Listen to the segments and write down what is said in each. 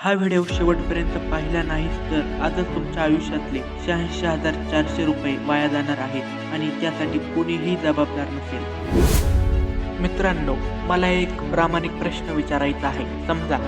हा व्हिडिओ शेवटपर्यंत पाहिला नाहीच तर आजच तुमच्या आयुष्यातले 86,400 रुपये वाया जाणार आहेत आणि त्यासाठी कोणीही जबाबदार नसेल. मित्रांनो, मला एक प्रामाणिक प्रश्न विचारायचा आहे. समजा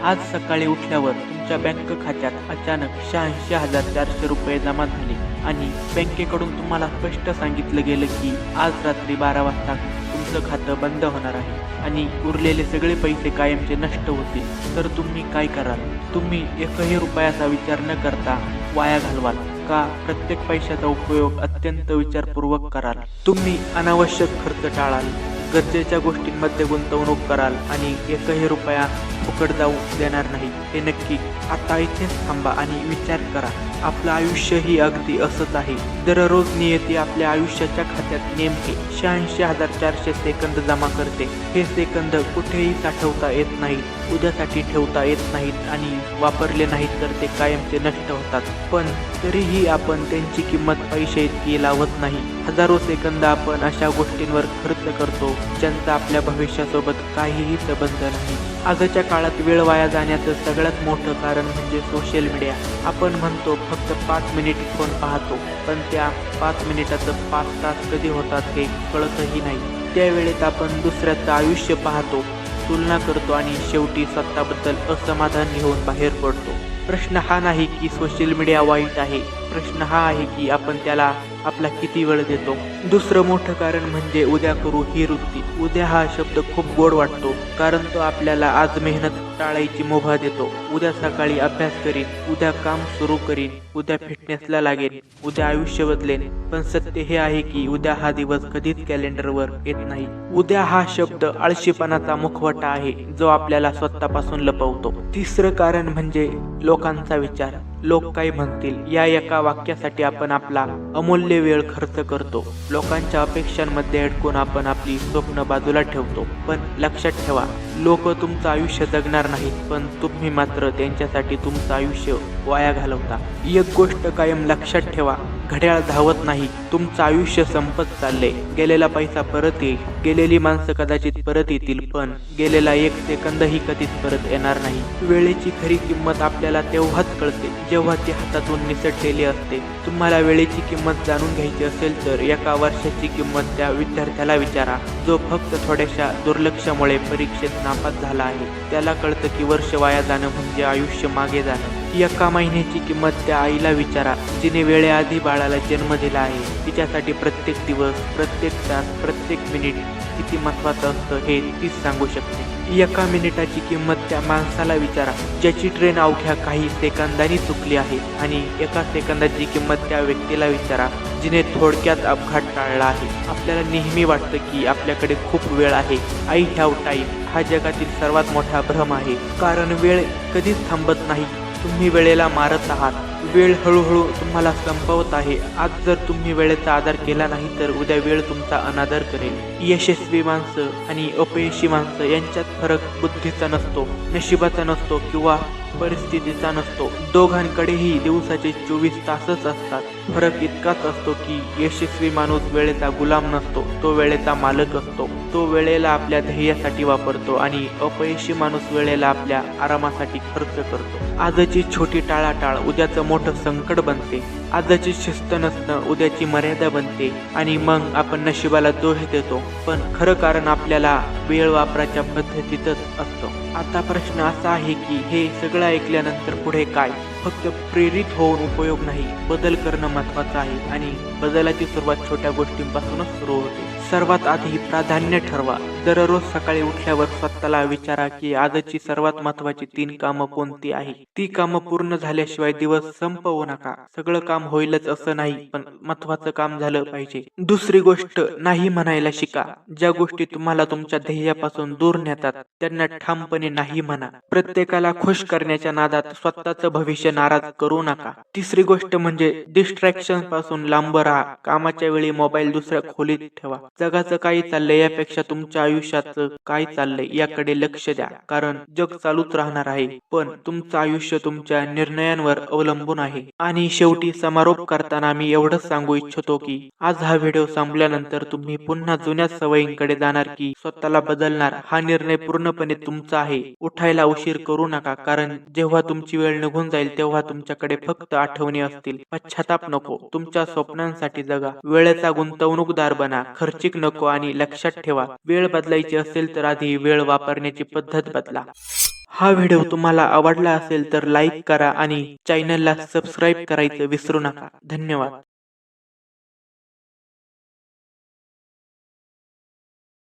आज सकाळी उठल्यावर तुमच्या बँक खात्यात अचानक 86,400 रुपये जमा झाले आणि बँकेकडून तुम्हाला स्पष्ट सांगितलं गेलं की आज रात्री 12 वाजता तुमचं खातं बंद होणार आहे आणि उरलेले सगळे पैसे कायमचे नष्ट होतील. तर तुम्ही काय कराल? तुम्ही एकही रुपयाचा विचार न करता वाया घालवाल का प्रत्येक पैशाचा उपयोग अत्यंत विचारपूर्वक कराल? तुम्ही अनावश्यक खर्च टाळाल, गरजेच्या गोष्टींमध्ये गुंतवणूक कराल आणि एकही रुपया फुकट जाऊ देणार नाही. हे नक्की. आता इथेच थांबा आणि विचार करा. आपलं आयुष्यही अगदी असंच आहे. दररोज नियती आपल्या आयुष्याच्या खात्यात नेमके 86,400 सेकंद जमा करते. हे सेकंद कुठेही साठवता येत नाहीत, उद्यासाठी ठेवता येत नाहीत आणि वापरले नाहीत तर ते कायमचे नष्ट होतात. पण तरीही आपण त्यांची किंमत पैसे इतकी लावत नाही. हजारो सेकंद आपण अशा गोष्टींवर खर्च करतो ज्यांचा आपल्या भविष्यासोबत काहीही संबंध नाही. आजच्या काळात वेळ वाया जाण्याचं सगळ्यात मोठं कारण म्हणजे सोशल मीडिया. आपण म्हणतो फक्त 5 मिनिट फोन पाहतो, पण त्या 5 मिनिटाचं 5 तास कधी होतात हे कळतही नाही. त्यावेळेत आपण दुसऱ्याचं आयुष्य पाहतो, तुलना करतो आणि शेवटी स्वतःबद्दल असमाधान घेऊन बाहेर पडतो. प्रश्न हा नाही की सोशल मीडिया वाईट आहे, प्रश्न हा आहे की आपण त्याला आपला किती वेळ देतो. दुसरं मोठं कारण म्हणजे उद्या करू ही वृत्ती. उद्या हा शब्द खूप गोड वाटतो कारण तो आपल्याला आज मेहनत टाळायची मुभा देतो. उद्या सकाळी अभ्यास करीन, उद्या काम सुरू करीन, उद्या फिटनेसला लागेन, उद्या आयुष्य बदलेन. पण सत्य हे आहे की उद्या हा दिवस कधीच कॅलेंडरवर येत नाही. उद्या हा शब्द आळशीपणाचा मुखवटा आहे जो आपल्याला स्वतःपासून लपवतो. तिसरं कारण म्हणजे लोकांचा विचार. लोक काय म्हणतील या एका वाक्यासाठी आपण आपला अमूल्य वेळ खर्च करतो. लोकांच्या अपेक्षांमध्ये अडकून आपण आपली स्वप्न बाजूला ठेवतो. पण लक्षात ठेवा, लोक तुमचं आयुष्य जगणार नाहीत, पण तुम्ही मात्र त्यांच्यासाठी तुमचं आयुष्य वाया घालवता. एक गोष्ट कायम लक्षात ठेवा, घड्याळ धावत नाही, तुमचं आयुष्य संपत चाललंय. गेलेला पैसा परत येईल, गेलेली माणसं कदाचित परत येतील, पण गेलेला 1 सेकंदही कधीच परत येणार नाही. वेळेची खरी किंमत आपल्याला तेव्हाच कळते जेव्हा ती हातातून निसटलेली असते. तुम्हाला वेळेची किंमत जाणून घ्यायची असेल तर एका वर्षाची किंमत त्या विद्यार्थ्याला विचारा जो फक्त थोड्याशा दुर्लक्षामुळे परीक्षेत नापास झाला आहे. त्याला कळतं की वर्ष वाया जाणं म्हणजे आयुष्य मागे जाणं. एका महिन्याची किंमत त्या आईला विचारा जिने वेळेआधी बाळाला जन्म दिला आहे. तिच्यासाठी प्रत्येक दिवस, प्रत्येक तास, प्रत्येक मिनिट किती महत्त्वाचं असतं हे तीच सांगू शकते. एका मिनिटाची किंमत त्या माणसाला विचारा ज्याची ट्रेन अवघ्या काही सेकंदांनी चुकली आहे आणि एका सेकंदाची किंमत त्या व्यक्तीला विचारा जिने थोडक्यात अपघात टाळला आहे. आपल्याला नेहमी वाटतं की आपल्याकडे खूप वेळ आहे. आय हॅव टाईम हा जगातील सर्वात मोठा भ्रम आहे, कारण वेळ कधीच थांबत नाही. तुम्ही वेळेला मारत आहात. वेळ हळूहळू तुम्हाला संपवत आहे. आज जर तुम्ही वेळेचा आदर केला नाही तर उद्या वेळ तुमचा अनादर करेल. यशस्वी माणसं आणि अपयशी माणसं यांच्यात फरक बुद्धीचा नसतो, नशिबाचा नसतो किंवा परिस्थितीचा नसतो. दोघांकडेही दिवसाचे 24 तासच असतात. फरक इतकाच असतो की यशस्वी माणूस वेळेचा गुलाम नसतो, तो वेळेचा मालक असतो. तो वेळेला आपल्या ध्येयासाठी वापरतो आणि अपयशी माणूस वेळेला आपल्या आरामासाठी खर्च करतो. आजची छोटी टाळाटाळ उद्याचं मोठं संकट बनते. आजची शिस्त नसणं उद्याची मर्यादा बनते आणि मग आपण नशिबाला दोष देतो. पण खरं कारण आपल्याला वेळ वापराच्या पद्धतीतच असतं. आता प्रश्न असा आहे की हे सगळं ऐकल्यानंतर पुढे काय? फक्त प्रेरित होऊन उपयोग नाही, बदल करणं महत्त्वाचं आहे आणि बदलाची सुरुवात छोट्या गोष्टींपासूनच सुरू होते. सर्वात आधी प्राधान्य ठरवा. दररोज सकाळी उठल्यावर स्वतःला विचारा की आजची सर्वात महत्त्वाची 3 कामं कोणती आहेत. ती कामं पूर्ण झाल्याशिवाय दिवस संपवू नका. सगळं काम होईलच असं नाही, पण महत्त्वाचं काम झालं पाहिजे. दुसरी गोष्ट, नाही म्हणायला शिका. ज्या गोष्टी तुम्हाला तुमच्या ध्येयापासून दूर नेतात त्यांना ठामपणे नाही म्हणा. प्रत्येकाला खुश करण्याच्या नादात स्वतःचं भविष्य नाराज करू नका. तिसरी गोष्ट म्हणजे डिस्ट्रॅक्शन पासून लांब राहा. कामाच्या वेळी मोबाईल दुसऱ्या खोलीत ठेवा. जगाचं काही चाललंय यापेक्षा तुमच्या आयुष्याचं काय चाललंय याकडे लक्ष द्या, कारण जग चालूच राहणार आहे, पण तुमचं आयुष्य तुमच्या निर्णयांवर अवलंबून आहे. आणि शेवटी समारोप करताना मी एवढंच सांगू इच्छितो की आज हा व्हिडिओ संपल्यानंतर तुम्ही पुन्हा जुन्या सवयींकडे जाणार की स्वतःला बदलणार, हा निर्णय पूर्णपणे तुमचा आहे. उठायला उशीर करू नका, कारण जेव्हा तुमची वेळ निघून जाईल तेव्हा तुमच्याकडे फक्त आठवणी असतील. पश्चाताप नको, तुमच्या स्वप्नांसाठी जगा, वेळेचा गुंतवणूकदार बना, खर्चिक नको. आणि लक्षात ठेवा, वेळ बदलायची असेल तर आधी वेळ वापरण्याची पद्धत बदला. हा व्हिडिओ तुम्हाला आवडला असेल तर लाईक करा आणि चॅनलला सबस्क्राईब करायचं विसरू नका. धन्यवाद.